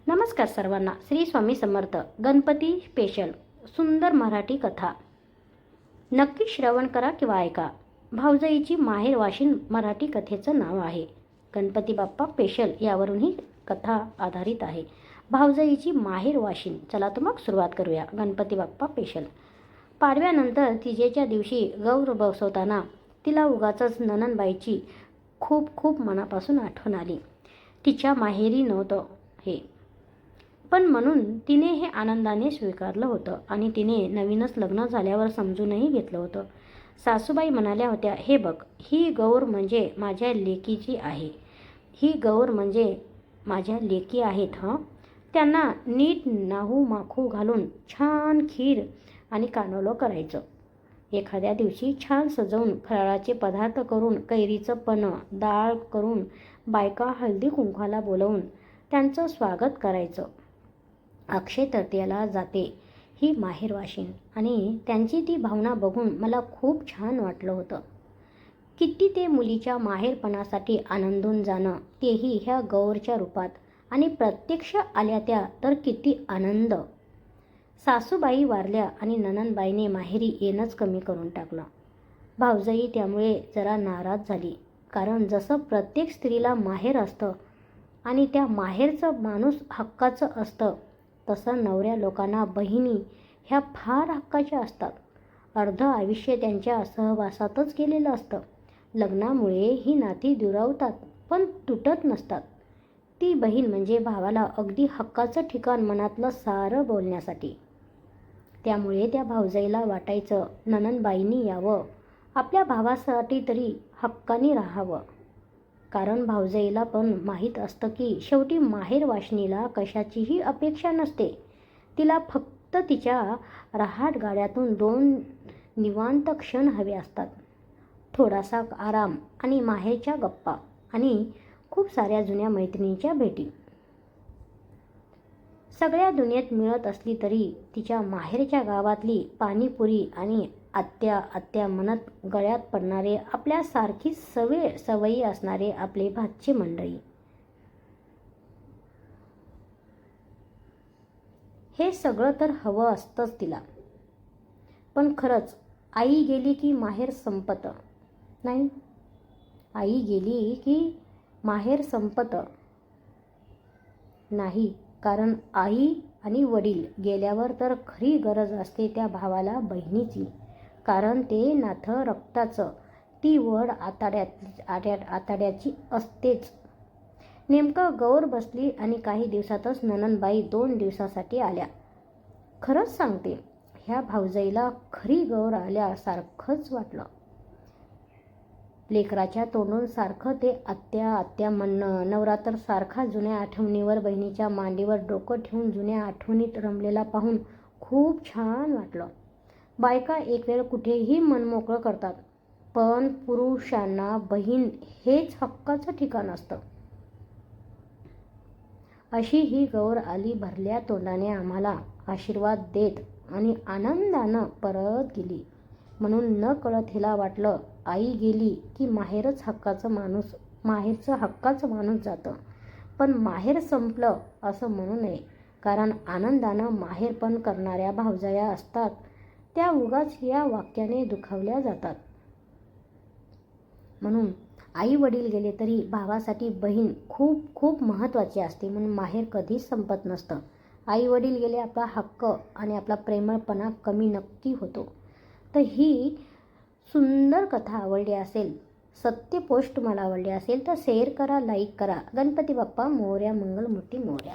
नमस्कार सर्वांना. श्री स्वामी समर्थ. गणपती स्पेशल सुंदर मराठी कथा नक्की श्रवण करा किंवा ऐका. भाऊजाईची माहेर वाशिन मराठी कथेचं नाव आहे. गणपती बाप्पा स्पेशल यावरून ही कथा आधारित आहे. भाऊजाईची माहेर वाशिन. चला तर मग सुरुवात करूया. गणपती बाप्पा स्पेशल. पाडव्यानंतर तिजेच्या दिवशी गौर बसवताना तिला उगाचच नणंदबाईची खूप खूप मनापासून आठवण आली. तिच्या माहेरी नव्हतं हे, पण म्हणून तिने हे आनंदाने स्वीकारलं होतं आणि तिने नवीनच लग्न झाल्यावर समजूनही घेतलं होतं. सासूबाई म्हणाल्या होत्या, हे बघ, ही गौर म्हणजे माझ्या लेकीची आहे. ही गौर म्हणजे माझ्या लेकी आहेत. त्यांना नीट नाहू माखू घालून छान खीर आणि कानोलं करायचं. एखाद्या दिवशी छान सजवून फराळाचे पदार्थ करून, कैरीचं पन्ह डाळ करून, बायका हळदी कुंकवाला बोलवून त्यांचं स्वागत करायचं. अक्षय तृतीयेला जाते ही माहेर वाशिन आणि त्यांची ती भावना बघून मला खूप छान वाटलं होतं. किती ते मुलीच्या माहेरपणासाठी आनंदून जाणं, तेही ह्या गौरच्या रूपात, आणि प्रत्यक्ष आल्या त्या तर किती आनंद. सासूबाई वारल्या आणि नणंदबाईने माहेरी येणंच कमी करून टाकलं. भाऊजाई त्यामुळे जरा नाराज झाली, कारण जसं प्रत्येक स्त्रीला माहेर असतं आणि त्या माहेरचं माणूस हक्काचं असतं, तसं नवऱ्या लोकांना बहिणी ह्या फार हक्काच्या असतात. अर्ध आयुष्य त्यांच्या सहवासातच गेलेलं असतं. लग्नामुळे ही नाती दुरावतात पण तुटत नसतात. ती बहीण म्हणजे भावाला अगदी हक्काचं ठिकाण मनातलं सारं बोलण्यासाठी. त्यामुळे त्या भाऊजाईला वाटायचं नणंदबाईंनी यावं, आपल्या भावासाठी तरी हक्काने राहावं. कारण भाऊजाईला पण माहीत असतं की शेवटी माहेर वाशिनीला कशाचीही अपेक्षा नसते. तिला फक्त तिच्या रहाट गाड्यातून 2 निवांत क्षण हवे असतात. थोडासा आराम आणि माहेरच्या गप्पा आणि खूप साऱ्या जुन्या मैत्रिणींच्या भेटी. सगळ्या दुनियेत मिळत असली तरी तिच्या माहेरच्या गावातली पाणीपुरी आणि आत्या आत्या म्हणत गळ्यात पडणारे, आपल्यासारखीच सवयी असणारे आपले भाची मंडळी, हे सगळं तर हवं असतंच तिला. पण खरंच आई गेली की माहेर संपत नाही. आई गेली की माहेर संपत नाही, कारण आई आणि वडील गेल्यावर तर खरी गरज असते त्या भावाला बहिणीची. कारण ते नातं रक्ताचं, ती वड आताड्याची असतेच. नेमकं गौर बसली आणि काही दिवसातच नणंदबाई 2 दिवसासाठी आल्या. खरंच सांगते, ह्या भाऊजाईला खरी गौर आल्यासारखंच वाटलं. लेकराच्या तोंडून सारखं ते आत्या आत्या म्हणणं, नवरा तर सारखा जुन्या आठवणीवर बहिणीच्या मांडीवर डोकं ठेवून जुन्या आठवणीत रमलेला पाहून खूप छान वाटलं. बायका एक वेळ कुठेही मनमोकळं करतात, पण पुरुषांना बहीण हेच हक्काचं ठिकाण असतं. अशी ही गौर आली भरल्या तोंडाने आम्हाला आशीर्वाद देत आणि आनंदानं परत गेली. म्हणून न कळत हिला वाटलं, आई गेली की माहेरचं हक्काचं माणूस जातं. पण माहेर संपलं असं म्हणू नये, कारण आनंदानं माहेरपण करणाऱ्या भावजाया असतात त्या उगाच या वाक्याने दुखावल्या जातात. म्हणून आई वडील गेले तरी भावासाठी बहीण खूप खूप महत्त्वाची असते. म्हणून माहेर कधीच संपत नसतं. आई वडील गेले, आपला हक्क आणि आपला प्रेमळपणा कमी नक्की होतो. तर ही सुंदर कथा आवडली असेल, सत्य पोस्ट तुम्हाला आवडली असेल तर शेअर करा, लाईक करा. गणपती बाप्पा मोरया, मंगलमूर्ती मोरया.